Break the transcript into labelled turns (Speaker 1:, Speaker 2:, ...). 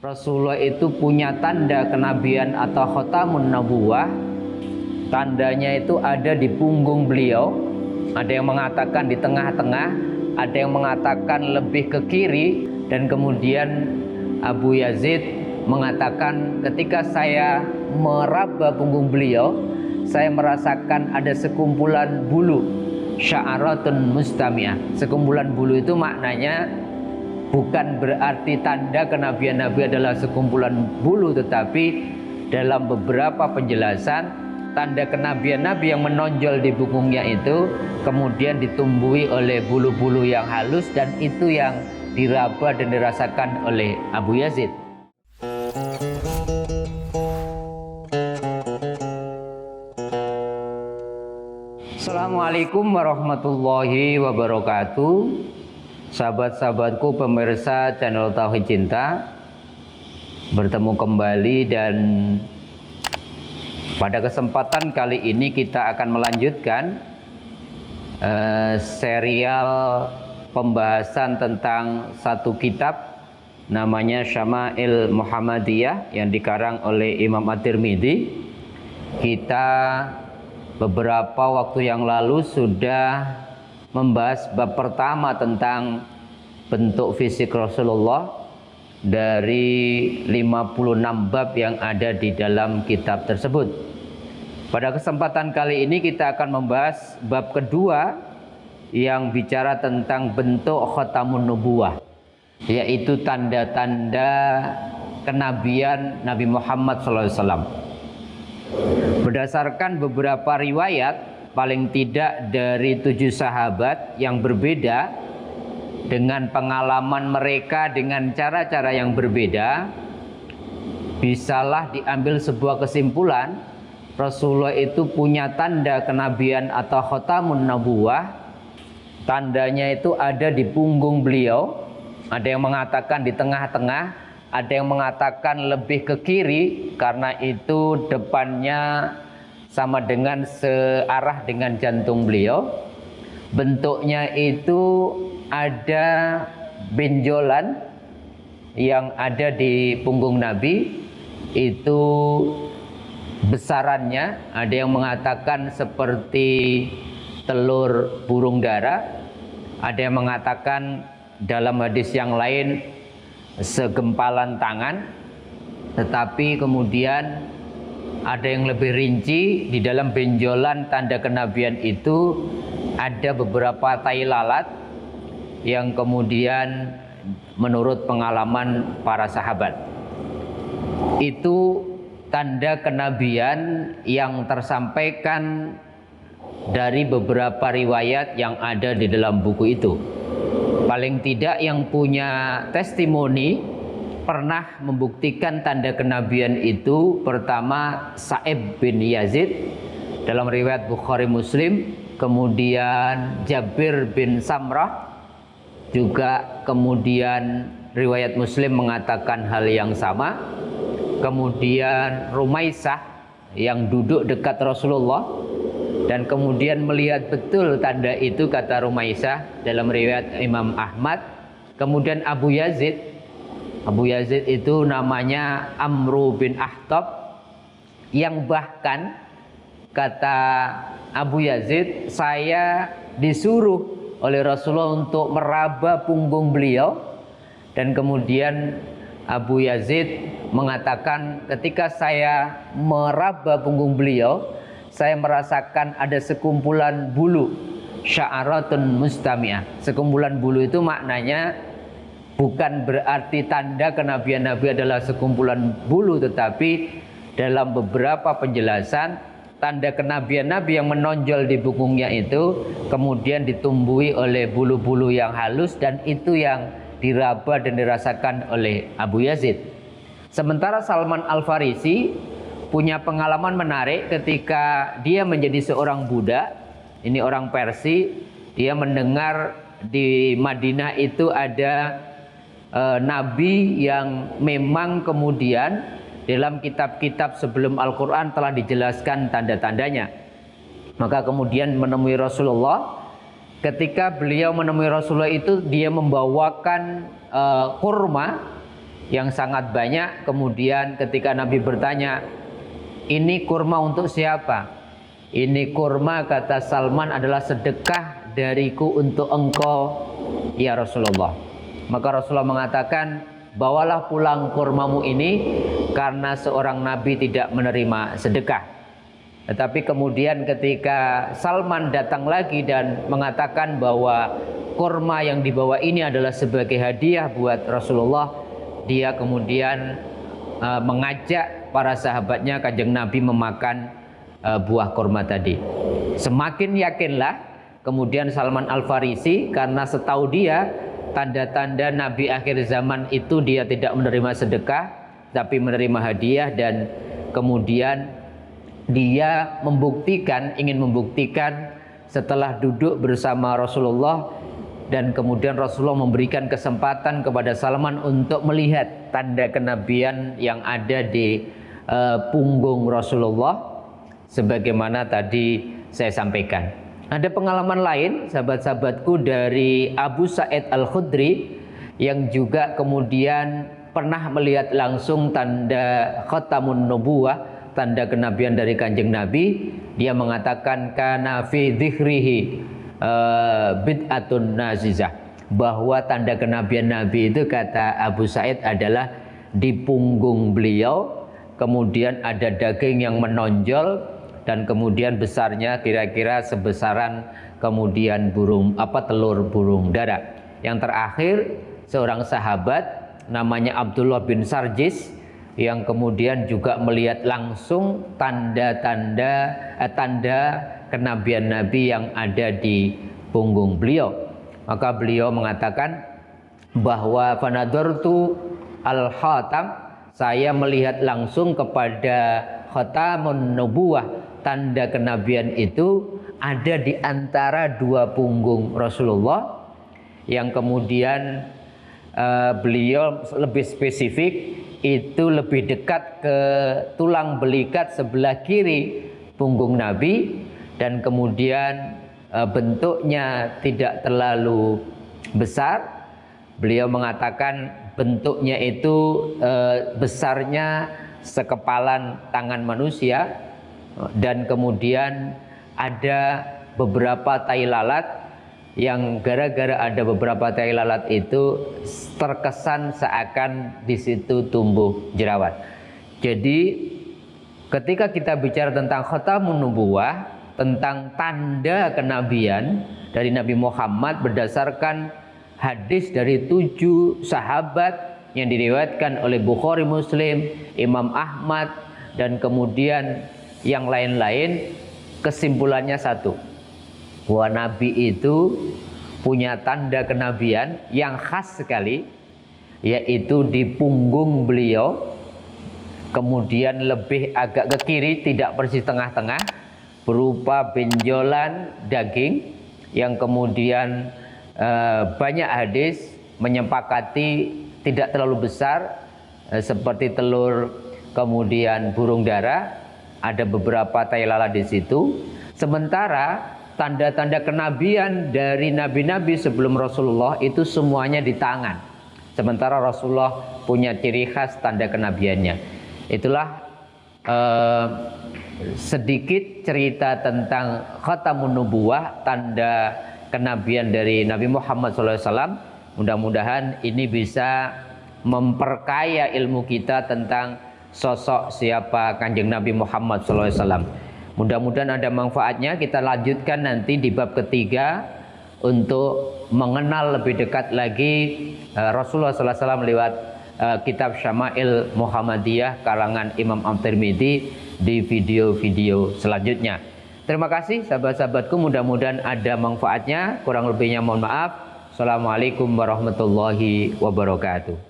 Speaker 1: Rasulullah itu punya tanda kenabian atau khatamun nabuwah. Tandanya itu ada di punggung beliau. Ada yang mengatakan di tengah-tengah, ada yang mengatakan lebih ke kiri. Dan kemudian Abu Yazid mengatakan ketika saya meraba punggung beliau, saya merasakan ada sekumpulan bulu, sya'aratun mustami'ah. Sekumpulan bulu itu maknanya bukan berarti tanda kenabian Nabi adalah sekumpulan bulu, tetapi dalam beberapa penjelasan tanda kenabian Nabi yang menonjol di punggungnya itu kemudian ditumbuhi oleh bulu-bulu yang halus, dan itu yang diraba dan dirasakan oleh Abu Yazid. Assalamualaikum warahmatullahi wabarakatuh. Sahabat-sahabatku pemirsa channel Tauhid Cinta, bertemu kembali, dan pada kesempatan kali ini kita akan melanjutkan serial pembahasan tentang satu kitab namanya Syama'il Muhammadiyah yang dikarang oleh Imam At-Tirmidzi. Kita beberapa waktu yang lalu sudah membahas bab pertama tentang bentuk fisik Rasulullah dari 56 bab yang ada di dalam kitab tersebut. Pada kesempatan kali ini kita akan membahas bab kedua yang bicara tentang bentuk khatamun nubuwah, yaitu tanda-tanda kenabian Nabi Muhammad SAW. Berdasarkan beberapa riwayat, paling tidak dari 7 sahabat yang berbeda, dengan pengalaman mereka dengan cara-cara yang berbeda, bisalah diambil sebuah kesimpulan Rasulullah itu punya tanda kenabian atau khatamun nabuwah. Tandanya itu ada di punggung beliau. Ada yang mengatakan di tengah-tengah, ada yang mengatakan lebih ke kiri karena itu depannya sama dengan searah dengan jantung beliau. Bentuknya itu ada benjolan yang ada di punggung Nabi, itu besarannya ada yang mengatakan seperti telur burung dara, ada yang mengatakan dalam hadis yang lain segempalan tangan, tetapi kemudian ada yang lebih rinci. Di dalam benjolan tanda kenabian itu ada beberapa tai lalat yang kemudian menurut pengalaman para sahabat itu tanda kenabian yang tersampaikan dari beberapa riwayat yang ada di dalam buku itu. Paling tidak yang punya testimoni pernah membuktikan tanda kenabian itu pertama Sa'ib bin Yazid dalam riwayat Bukhari Muslim, kemudian Jabir bin Samrah juga, kemudian riwayat Muslim mengatakan hal yang sama, kemudian Rumaisah yang duduk dekat Rasulullah dan kemudian melihat betul tanda itu, kata Rumaisah dalam riwayat Imam Ahmad. Kemudian Abu Yazid itu namanya Amru bin Ahtab, yang bahkan kata Abu Yazid, saya disuruh oleh Rasulullah untuk meraba punggung beliau. Dan kemudian Abu Yazid mengatakan ketika saya meraba punggung beliau, saya merasakan ada sekumpulan bulu, sya'aratun mustami'ah. Sekumpulan bulu itu maknanya bukan berarti tanda kenabian Nabi adalah sekumpulan bulu, tetapi dalam beberapa penjelasan tanda kenabian Nabi yang menonjol di punggungnya itu kemudian ditumbuhi oleh bulu-bulu yang halus, dan itu yang diraba dan dirasakan oleh Abu Yazid. Sementara Salman Al-Farisi punya pengalaman menarik ketika dia menjadi seorang budak. Ini orang Persia. Dia mendengar di Madinah itu ada nabi yang memang kemudian dalam kitab-kitab sebelum Al-Quran telah dijelaskan tanda-tandanya. Maka kemudian menemui Rasulullah. Ketika beliau menemui Rasulullah itu, dia membawakan kurma yang sangat banyak. Kemudian ketika Nabi bertanya, ini kurma untuk siapa? Ini kurma, kata Salman, adalah sedekah dariku untuk engkau ya Rasulullah. Maka Rasulullah mengatakan, bawalah pulang kurmamu ini, karena seorang Nabi tidak menerima sedekah. Tetapi kemudian ketika Salman datang lagi dan mengatakan bahwa kurma yang dibawa ini adalah sebagai hadiah buat Rasulullah, dia kemudian mengajak para sahabatnya, Kanjeng Nabi, memakan buah kurma tadi. Semakin yakinlah kemudian Salman Al-Farisi, karena setahu dia tanda-tanda Nabi akhir zaman itu dia tidak menerima sedekah tapi menerima hadiah, dan kemudian dia ingin membuktikan setelah duduk bersama Rasulullah, dan kemudian Rasulullah memberikan kesempatan kepada Salman untuk melihat tanda kenabian yang ada di punggung Rasulullah, sebagaimana tadi saya sampaikan. Ada pengalaman lain, sahabat-sahabatku, dari Abu Sa'id Al-Khudri yang juga kemudian pernah melihat langsung tanda khatamun nubuwah, tanda kenabian dari Kanjeng Nabi. Dia mengatakan kana fi dzikrihi bid'atun nazizah, bahwa tanda kenabian Nabi itu, kata Abu Sa'id, adalah di punggung beliau, kemudian ada daging yang menonjol, dan kemudian besarnya kira-kira sebesaran kemudian telur burung dara. Yang terakhir, seorang sahabat namanya Abdullah bin Sarjis yang kemudian juga melihat langsung tanda kenabian Nabi yang ada di punggung beliau. Maka beliau mengatakan bahwa fanadartu al-khatam, saya melihat langsung kepada khatamun nubuwah, tanda kenabian itu ada di antara dua punggung Rasulullah, yang kemudian beliau lebih spesifik itu lebih dekat ke tulang belikat sebelah kiri punggung Nabi, dan kemudian bentuknya tidak terlalu besar. Beliau mengatakan bentuknya itu besarnya sekepalan tangan manusia, dan kemudian ada beberapa tai lalat yang gara-gara ada beberapa tai lalat itu terkesan seakan di situ tumbuh jerawat. Jadi ketika kita bicara tentang khatamun nubuwah, tentang tanda kenabian dari Nabi Muhammad berdasarkan hadis dari 7 sahabat yang diriwayatkan oleh Bukhari, Muslim, Imam Ahmad, dan kemudian yang lain-lain, kesimpulannya satu, bahwa Nabi itu punya tanda kenabian yang khas sekali, yaitu di punggung beliau, kemudian lebih agak ke kiri, tidak persis tengah-tengah, berupa benjolan daging yang kemudian banyak hadis menyepakati tidak terlalu besar, seperti telur kemudian burung dara. Ada beberapa tai lalat di situ. Sementara tanda-tanda kenabian dari nabi-nabi sebelum Rasulullah itu semuanya di tangan. Sementara Rasulullah punya ciri khas tanda kenabiannya. Itulah sedikit cerita tentang khatamun nubuwah, tanda kenabian dari Nabi Muhammad SAW. Mudah-mudahan ini bisa memperkaya ilmu kita tentang sosok siapa Kanjeng Nabi Muhammad SAW. Mudah-mudahan ada manfaatnya. Kita lanjutkan nanti di bab ketiga untuk mengenal lebih dekat lagi Rasulullah SAW lewat kitab Syama'il Muhammadiyah karangan Imam At-Tirmidzi di video-video selanjutnya. Terima kasih sahabat-sahabatku, mudah-mudahan ada manfaatnya. Kurang lebihnya mohon maaf. Assalamualaikum warahmatullahi wabarakatuh.